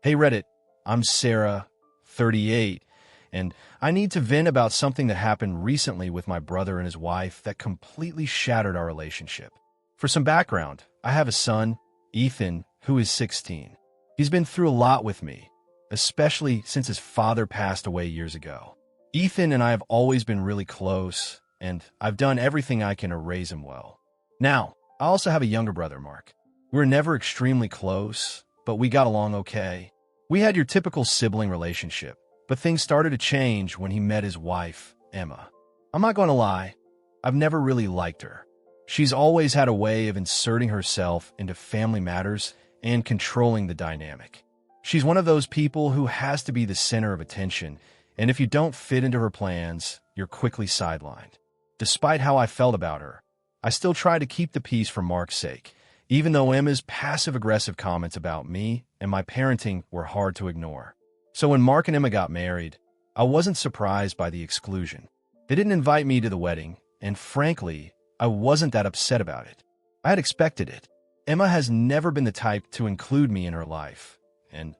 Hey Reddit, I'm Sarah, 38, and I need to vent about something that happened recently with my brother and his wife that completely shattered our relationship. For some background, I have a son, Ethan, who is 16. He's been through a lot with me, especially since his father passed away years ago. Ethan and I have always been really close, and I've done everything I can to raise him well. Now, I also have a younger brother, Mark. We were never extremely close, but we got along okay. We had your typical sibling relationship, but things started to change when he met his wife, Emma. I'm not going to lie, I've never really liked her. She's always had a way of inserting herself into family matters and controlling the dynamic. She's one of those people who has to be the center of attention, and if you don't fit into her plans, you're quickly sidelined. Despite how I felt about her, I still tried to keep the peace for Mark's sake, even though Emma's passive-aggressive comments about me and my parenting were hard to ignore. So when Mark and Emma got married, I wasn't surprised by the exclusion. They didn't invite me to the wedding, and frankly, I wasn't that upset about it. I had expected it. Emma has never been the type to include me in her life, and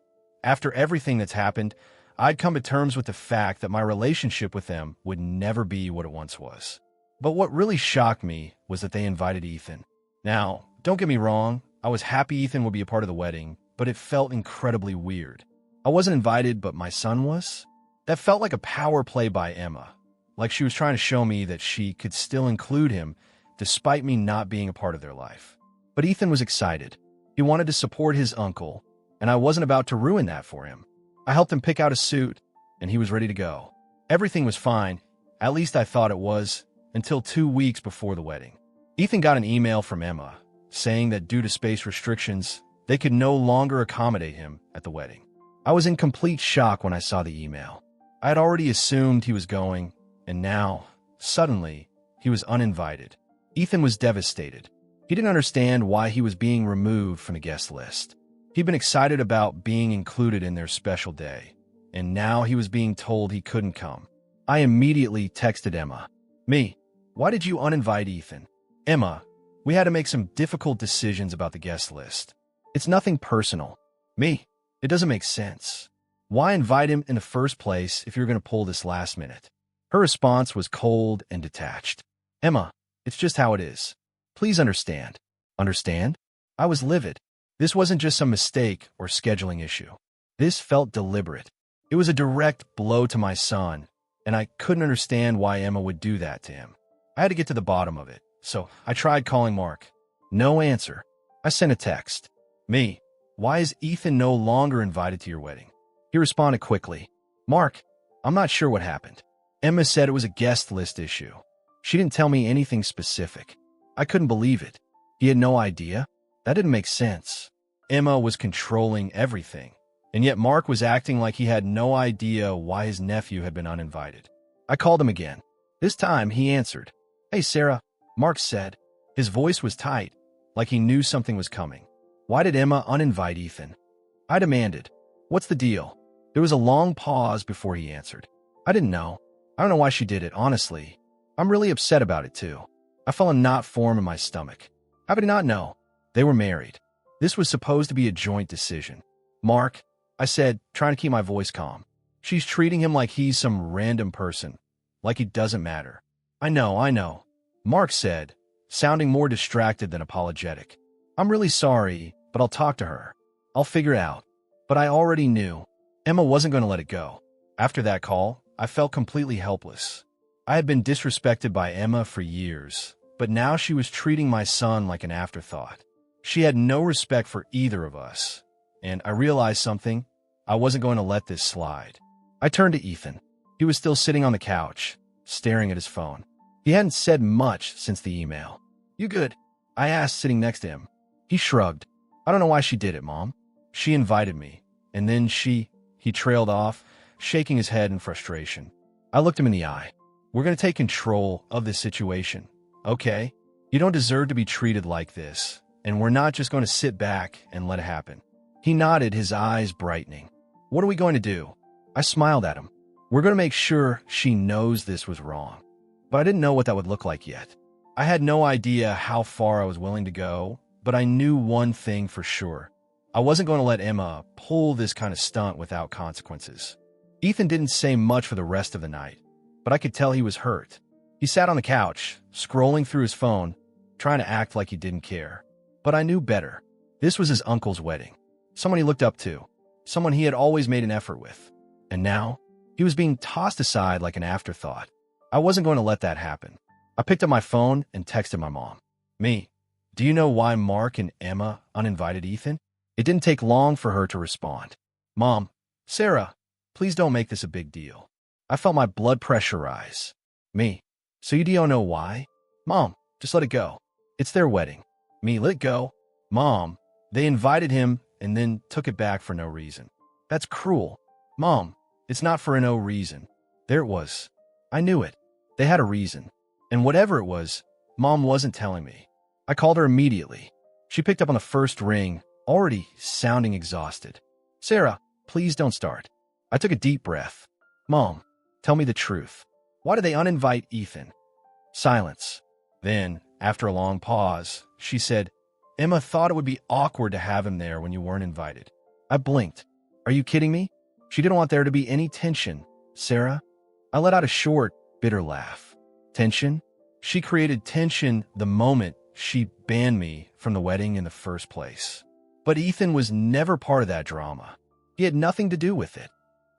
after everything that's happened, I'd come to terms with the fact that my relationship with them would never be what it once was. But what really shocked me was that they invited Ethan. Now, don't get me wrong, I was happy Ethan would be a part of the wedding, but it felt incredibly weird. I wasn't invited, but my son was? That felt like a power play by Emma, like she was trying to show me that she could still include him despite me not being a part of their life. But Ethan was excited. He wanted to support his uncle, and I wasn't about to ruin that for him. I helped him pick out a suit, and he was ready to go. Everything was fine, at least I thought it was, until 2 weeks before the wedding. Ethan got an email from Emma, saying that due to space restrictions, they could no longer accommodate him at the wedding. I was in complete shock when I saw the email. I had already assumed he was going, and now, suddenly, he was uninvited. Ethan was devastated. He didn't understand why he was being removed from the guest list. He'd been excited about being included in their special day, and now he was being told he couldn't come. I immediately texted Emma. Me, why did you uninvite Ethan? Emma, we had to make some difficult decisions about the guest list. It's nothing personal. Me, it doesn't make sense. Why invite him in the first place if you're going to pull this last minute? Her response was cold and detached. Emma, it's just how it is. Please understand. Understand? I was livid. This wasn't just some mistake or scheduling issue. This felt deliberate. It was a direct blow to my son, and I couldn't understand why Emma would do that to him. I had to get to the bottom of it. So I tried calling Mark. No answer. I sent a text. Me, why is Ethan no longer invited to your wedding? He responded quickly. Mark, I'm not sure what happened. Emma said it was a guest list issue. She didn't tell me anything specific. I couldn't believe it. He had no idea? That didn't make sense. Emma was controlling everything, and yet Mark was acting like he had no idea why his nephew had been uninvited. I called him again. This time he answered. Hey Sarah, Mark said. His voice was tight, like he knew something was coming. Why did Emma uninvite Ethan? I demanded. What's the deal? There was a long pause before he answered. I didn't know. I don't know why she did it, honestly. I'm really upset about it too. I felt a knot form in my stomach. How could I not know? They were married. This was supposed to be a joint decision. Mark, I said, trying to keep my voice calm. She's treating him like he's some random person, like he doesn't matter. I know. Mark said, sounding more distracted than apologetic. I'm really sorry, but I'll talk to her. I'll figure it out. But I already knew. Emma wasn't going to let it go. After that call, I felt completely helpless. I had been disrespected by Emma for years, but now she was treating my son like an afterthought. She had no respect for either of us, and I realized something. I wasn't going to let this slide. I turned to Ethan. He was still sitting on the couch, staring at his phone. He hadn't said much since the email. You good? I asked, sitting next to him. He shrugged. I don't know why she did it, Mom. She invited me, and then he trailed off, shaking his head in frustration. I looked him in the eye. We're going to take control of this situation, okay? You don't deserve to be treated like this, and we're not just going to sit back and let it happen. He nodded, his eyes brightening. What are we going to do? I smiled at him. We're going to make sure she knows this was wrong. But I didn't know what that would look like yet. I had no idea how far I was willing to go, but I knew one thing for sure. I I wasn't going to let Emma pull this kind of stunt without consequences. Ethan didn't say much for the rest of the night, but I could tell he was hurt. He sat on the couch, scrolling through his phone, trying to act like he didn't care. But I knew better. This was his uncle's wedding. Someone he looked up to. Someone he had always made an effort with. And now, he was being tossed aside like an afterthought. I wasn't going to let that happen. I picked up my phone and texted my mom. Me, do you know why Mark and Emma uninvited Ethan? It didn't take long for her to respond. Mom, Sarah, please don't make this a big deal. I felt my blood pressure rise. Me, so you don't know why? Mom, just let it go. It's their wedding. Me, let it go. Mom, they invited him and then took it back for no reason. That's cruel. Mom, it's not for no reason. There it was. I knew it. They had a reason. And whatever it was, Mom wasn't telling me. I called her immediately. She picked up on the first ring, already sounding exhausted. Sarah, please don't start. I took a deep breath. Mom, tell me the truth. Why did they uninvite Ethan? Silence. Then, after a long pause, she said, Emma thought it would be awkward to have him there when you weren't invited. I blinked. Are you kidding me? She didn't want there to be any tension. Sarah? I let out a short, bitter laugh. Tension? She created tension the moment she banned me from the wedding in the first place. But Ethan was never part of that drama. He had nothing to do with it.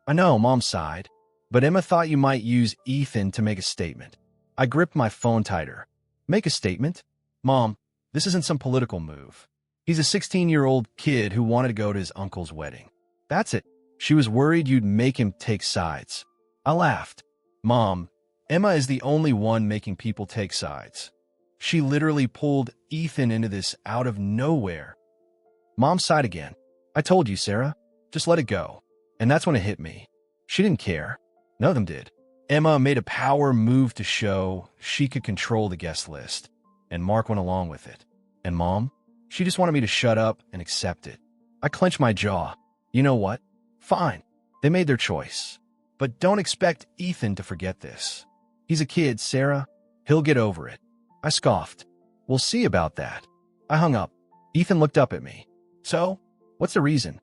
I know, Mom sighed, but Emma thought you might use Ethan to make a statement. I gripped my phone tighter. Make a statement? Mom, this isn't some political move. He's a 16-year-old kid who wanted to go to his uncle's wedding. That's it. She was worried you'd make him take sides. I laughed. Mom, Emma is the only one making people take sides. She literally pulled Ethan into this out of nowhere. Mom sighed again. I told you, Sarah. Just let it go. And that's when it hit me. She didn't care. None of them did. Emma made a power move to show she could control the guest list. And Mark went along with it. And Mom? She just wanted me to shut up and accept it. I clenched my jaw. You know what? Fine. They made their choice. But don't expect Ethan to forget this. He's a kid, Sarah. He'll get over it. I scoffed. We'll see about that. I hung up. Ethan looked up at me. So, what's the reason?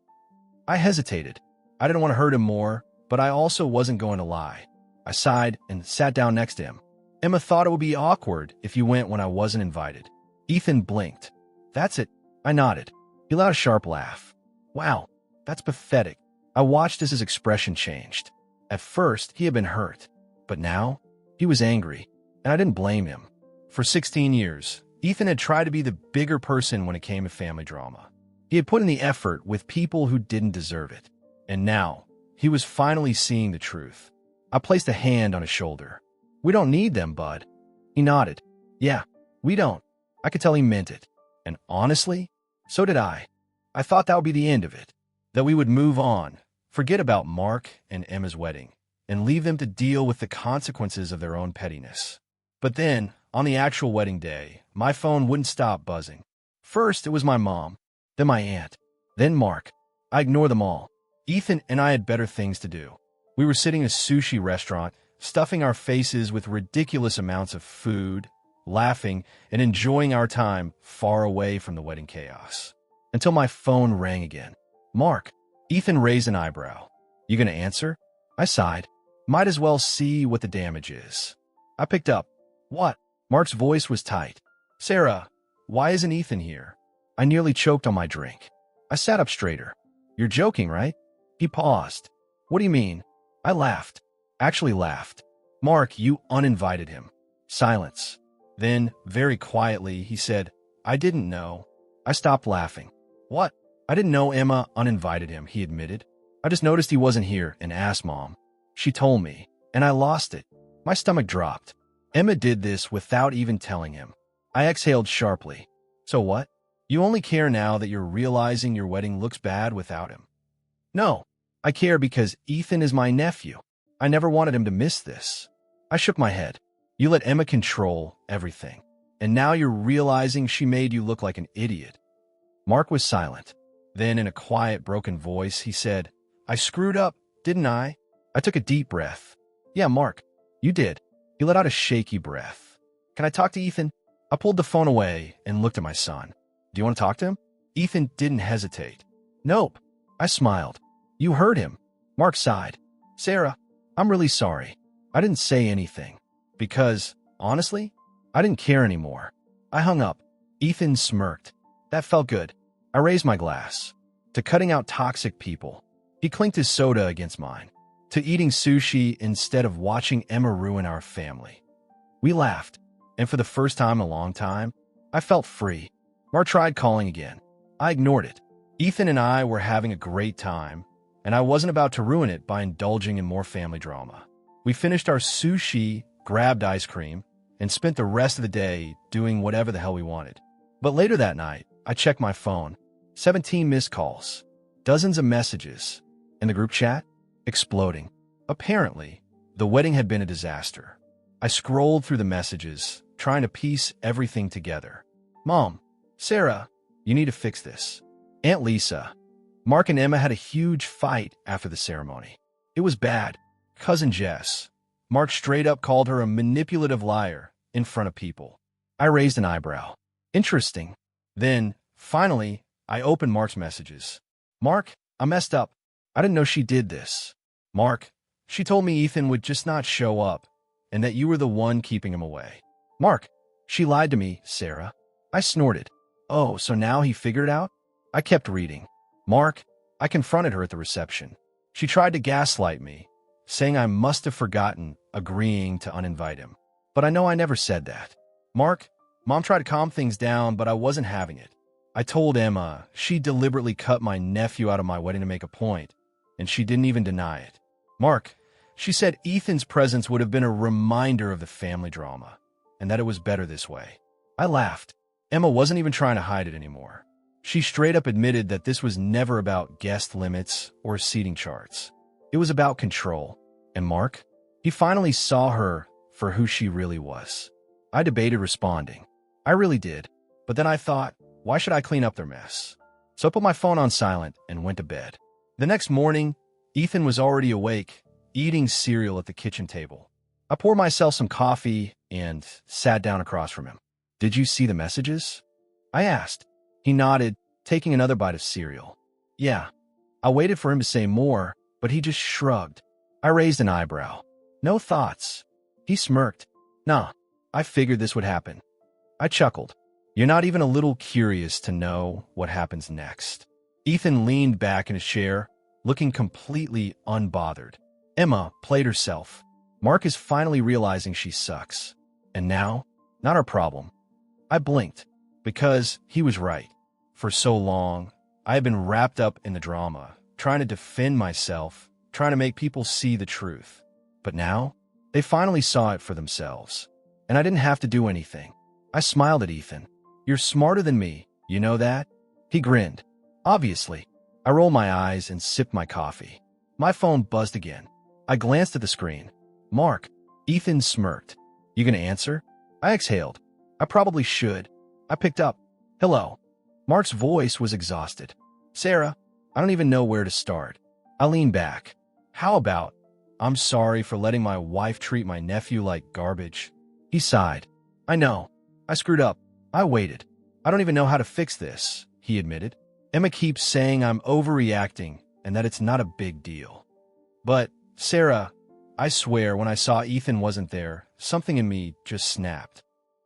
I hesitated. I didn't want to hurt him more, but I also wasn't going to lie. I sighed and sat down next to him. Emma thought it would be awkward if you went when I wasn't invited. Ethan blinked. That's it. I nodded. He let out a sharp laugh. Wow, that's pathetic. I watched as his expression changed. At first, he had been hurt, but now he was angry, and I didn't blame him. For 16 years, Ethan had tried to be the bigger person when it came to family drama. He had put in the effort with people who didn't deserve it. And now, he was finally seeing the truth. I placed a hand on his shoulder. We don't need them, bud. He nodded. Yeah, we don't. I could tell he meant it. And honestly, so did I. I thought that would be the end of it. That we would move on, forget about Mark and Emma's wedding, and leave them to deal with the consequences of their own pettiness. But then, on the actual wedding day, my phone wouldn't stop buzzing. First, it was my mom, then my aunt, then Mark. I ignored them all. Ethan and I had better things to do. We were sitting in a sushi restaurant, stuffing our faces with ridiculous amounts of food, laughing, and enjoying our time far away from the wedding chaos. Until my phone rang again. Mark. Ethan raised an eyebrow. You gonna answer? I sighed. Might as well see what the damage is. I picked up. What? Mark's voice was tight. Sarah, why isn't Ethan here? I nearly choked on my drink. I sat up straighter. You're joking, right? He paused. What do you mean? I laughed. Actually laughed. Mark, you uninvited him. Silence. Then, very quietly, he said, I didn't know. I stopped laughing. What? I didn't know Emma uninvited him, he admitted. I just noticed he wasn't here and asked Mom. She told me, and I lost it. My stomach dropped. Emma did this without even telling him. I exhaled sharply. So what? You only care now that you're realizing your wedding looks bad without him. No, I care because Ethan is my nephew. I never wanted him to miss this. I shook my head. You let Emma control everything, and now you're realizing she made you look like an idiot. Mark was silent. Then, in a quiet, broken voice, he said, I screwed up, didn't I? I took a deep breath. Yeah, Mark, you did. He let out a shaky breath. Can I talk to Ethan? I pulled the phone away and looked at my son. Do you want to talk to him? Ethan didn't hesitate. Nope. I smiled. You heard him. Mark sighed. Sarah, I'm really sorry. I didn't say anything. Because, honestly, I didn't care anymore. I hung up. Ethan smirked. That felt good. I raised my glass. To cutting out toxic people. He clinked his soda against mine. To eating sushi instead of watching Emma ruin our family. We laughed. And for the first time in a long time, I felt free. Mark tried calling again. I ignored it. Ethan and I were having a great time, and I wasn't about to ruin it by indulging in more family drama. We finished our sushi, grabbed ice cream, and spent the rest of the day doing whatever the hell we wanted. But later that night, I checked my phone. 17 missed calls. Dozens of messages. And the group chat? Exploding. Apparently, the wedding had been a disaster. I scrolled through the messages, trying to piece everything together. Mom, Sarah, you need to fix this. Aunt Lisa. Mark and Emma had a huge fight after the ceremony. It was bad. Cousin Jess. Mark straight up called her a manipulative liar in front of people. I raised an eyebrow. Interesting. Then, finally, I opened Mark's messages. Mark, I messed up. I didn't know she did this. Mark, she told me Ethan would just not show up and that you were the one keeping him away. Mark, she lied to me, Sarah. I snorted. Oh, so now he figured it out? I kept reading. Mark, I confronted her at the reception. She tried to gaslight me, saying I must have forgotten agreeing to uninvite him. But I know I never said that. Mark, Mom tried to calm things down, but I wasn't having it. I told Emma she deliberately cut my nephew out of my wedding to make a point, and she didn't even deny it. Mark, she said Ethan's presence would have been a reminder of the family drama, and that it was better this way. I laughed. Emma wasn't even trying to hide it anymore. She straight up admitted that this was never about guest limits or seating charts. It was about control. And Mark? He finally saw her for who she really was. I debated responding. I really did. But then I thought, why should I clean up their mess? So I put my phone on silent and went to bed. The next morning, Ethan was already awake, eating cereal at the kitchen table. I poured myself some coffee and sat down across from him. Did you see the messages? I asked. He nodded, taking another bite of cereal. Yeah. I waited for him to say more, but he just shrugged. I raised an eyebrow. No thoughts. He smirked. Nah, I figured this would happen. I chuckled. You're not even a little curious to know what happens next. Ethan leaned back in his chair, looking completely unbothered. Emma played herself. Mark is finally realizing she sucks. And now, not our problem. I blinked, because he was right. For so long, I had been wrapped up in the drama, trying to defend myself, trying to make people see the truth. But now, they finally saw it for themselves. And I didn't have to do anything. I smiled at Ethan. You're smarter than me, you know that? He grinned. Obviously. I rolled my eyes and sipped my coffee. My phone buzzed again. I glanced at the screen. Mark. Ethan smirked. You gonna answer? I exhaled. I probably should. I picked up. Hello. Mark's voice was exhausted. Sarah, I don't even know where to start. I leaned back. How about, I'm sorry for letting my wife treat my nephew like garbage. He sighed. I know. I screwed up. I waited. I don't even know how to fix this, he admitted. Emma keeps saying I'm overreacting and that it's not a big deal. But, Sarah, I swear when I saw Ethan wasn't there, something in me just snapped.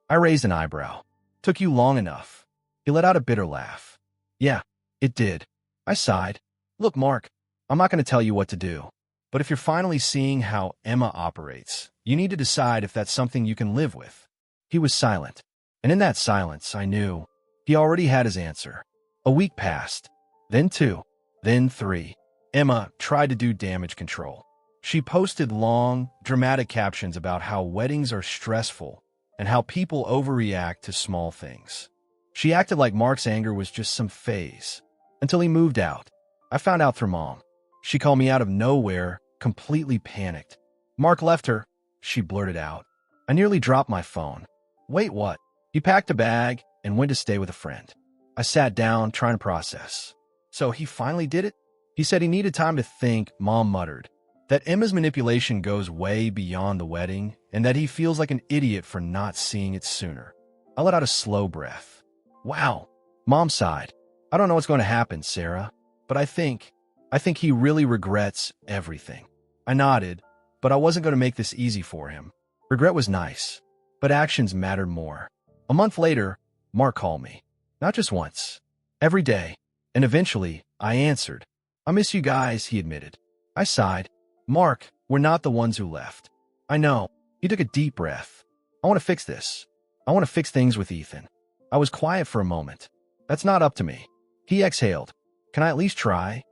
I raised an eyebrow. Took you long enough. He let out a bitter laugh. Yeah, it did. I sighed. Look, Mark, I'm not going to tell you what to do. But if you're finally seeing how Emma operates, you need to decide if that's something you can live with. He was silent. And in that silence, I knew he already had his answer. A week passed. Then 2. Then 3. Emma tried to do damage control. She posted long, dramatic captions about how weddings are stressful and how people overreact to small things. She acted like Mark's anger was just some phase, until he moved out. I found out through Mom. She called me out of nowhere, completely panicked. Mark left her, she blurted out. I nearly dropped my phone. Wait, what? He packed a bag and went to stay with a friend. I sat down, trying to process. So he finally did it? He said he needed time to think, Mom muttered. That Emma's manipulation goes way beyond the wedding, and that he feels like an idiot for not seeing it sooner. I let out a slow breath. Wow. Mom sighed. I don't know what's going to happen, Sarah, but I think he really regrets everything. I nodded, but I wasn't going to make this easy for him. Regret was nice, but actions mattered more. A month later, Mark called me. Not just once. Every day. And eventually, I answered. I miss you guys, he admitted. I sighed. Mark, we're not the ones who left. I know. He took a deep breath. I want to fix this. I want to fix things with Ethan. I was quiet for a moment. That's not up to me. He exhaled. Can I at least try?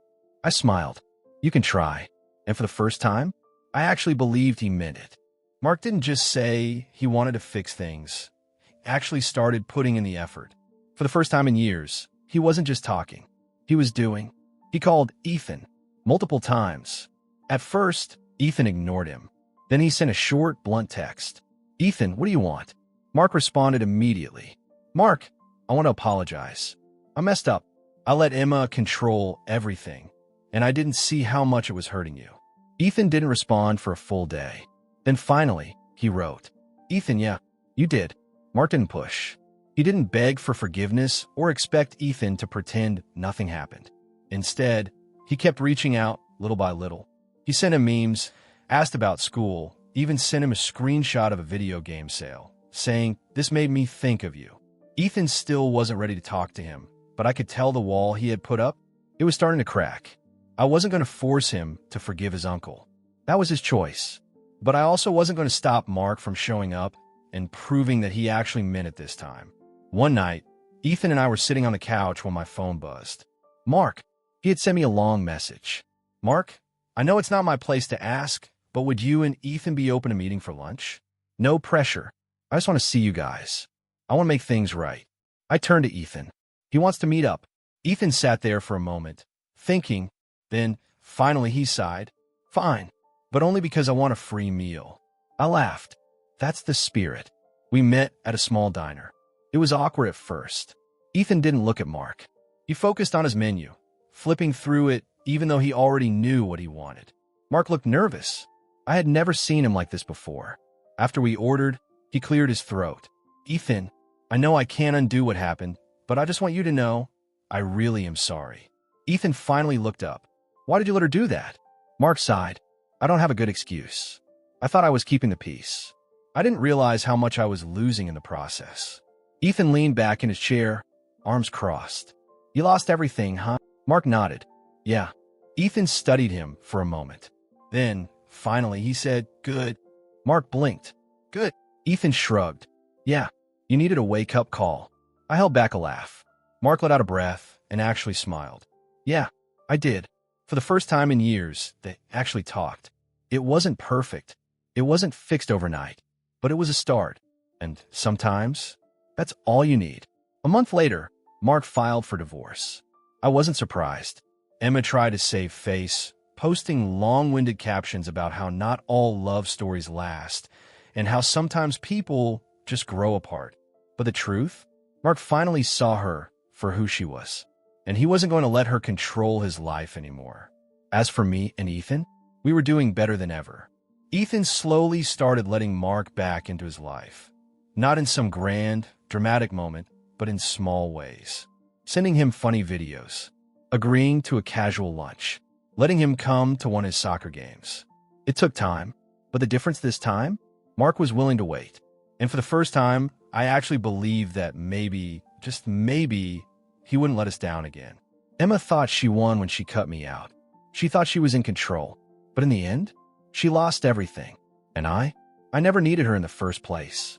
I smiled. You can try. And for the first time, I actually believed he meant it. Mark didn't just say he wanted to fix things. He actually started putting in the effort. For the first time in years, he wasn't just talking. He was doing. He called Ethan multiple times. At first, Ethan ignored him. Then he sent a short, blunt text. Ethan, what do you want? Mark responded immediately. Mark, I want to apologize. I messed up. I let Emma control everything, and I didn't see how much it was hurting you. Ethan didn't respond for a full day. Then finally, he wrote, Ethan, yeah, you did. Mark didn't push. He didn't beg for forgiveness or expect Ethan to pretend nothing happened. Instead, he kept reaching out little by little. He sent him memes, asked about school, even sent him a screenshot of a video game sale, saying, this made me think of you. Ethan still wasn't ready to talk to him, but I could tell the wall he had put up, it was starting to crack. I wasn't going to force him to forgive his uncle. That was his choice. But I also wasn't going to stop Mark from showing up and proving that he actually meant it this time. One night, Ethan and I were sitting on the couch when my phone buzzed. Mark, he had sent me a long message. Mark, I know it's not my place to ask, but would you and Ethan be open to meeting for lunch? No pressure. I just want to see you guys. I want to make things right. I turned to Ethan. He wants to meet up. Ethan sat there for a moment, thinking. Then, finally, he sighed. Fine, but only because I want a free meal. I laughed. That's the spirit. We met at a small diner. It was awkward at first. Ethan didn't look at Mark. He focused on his menu, flipping through it even though he already knew what he wanted. Mark looked nervous. I had never seen him like this before. After we ordered, he cleared his throat. Ethan, I know I can't undo what happened, but I just want you to know, I really am sorry. Ethan finally looked up. Why did you let her do that? Mark sighed. I don't have a good excuse. I thought I was keeping the peace. I didn't realize how much I was losing in the process. Ethan leaned back in his chair, arms crossed. You lost everything, huh? Mark nodded. Yeah. Ethan studied him for a moment. Then, finally, he said, good. Mark blinked. Good. Ethan shrugged. Yeah, you needed a wake-up call. I held back a laugh. Mark let out a breath and actually smiled. Yeah, I did. For the first time in years, they actually talked. It wasn't perfect. It wasn't fixed overnight. But it was a start. And sometimes, that's all you need. A month later, Mark filed for divorce. I wasn't surprised. Emma tried to save face, posting long-winded captions about how not all love stories last, and how sometimes people just grow apart. But the truth? Mark finally saw her for who she was, and he wasn't going to let her control his life anymore. As for me and Ethan, we were doing better than ever. Ethan slowly started letting Mark back into his life. Not in some grand, dramatic moment, but in small ways. Sending him funny videos, agreeing to a casual lunch, letting him come to one of his soccer games. It took time, but the difference this time? Mark was willing to wait. And for the first time, I actually believed that maybe, just maybe, he wouldn't let us down again. Emma thought she won when she cut me out. She thought she was in control. But in the end, she lost everything. And I never needed her in the first place.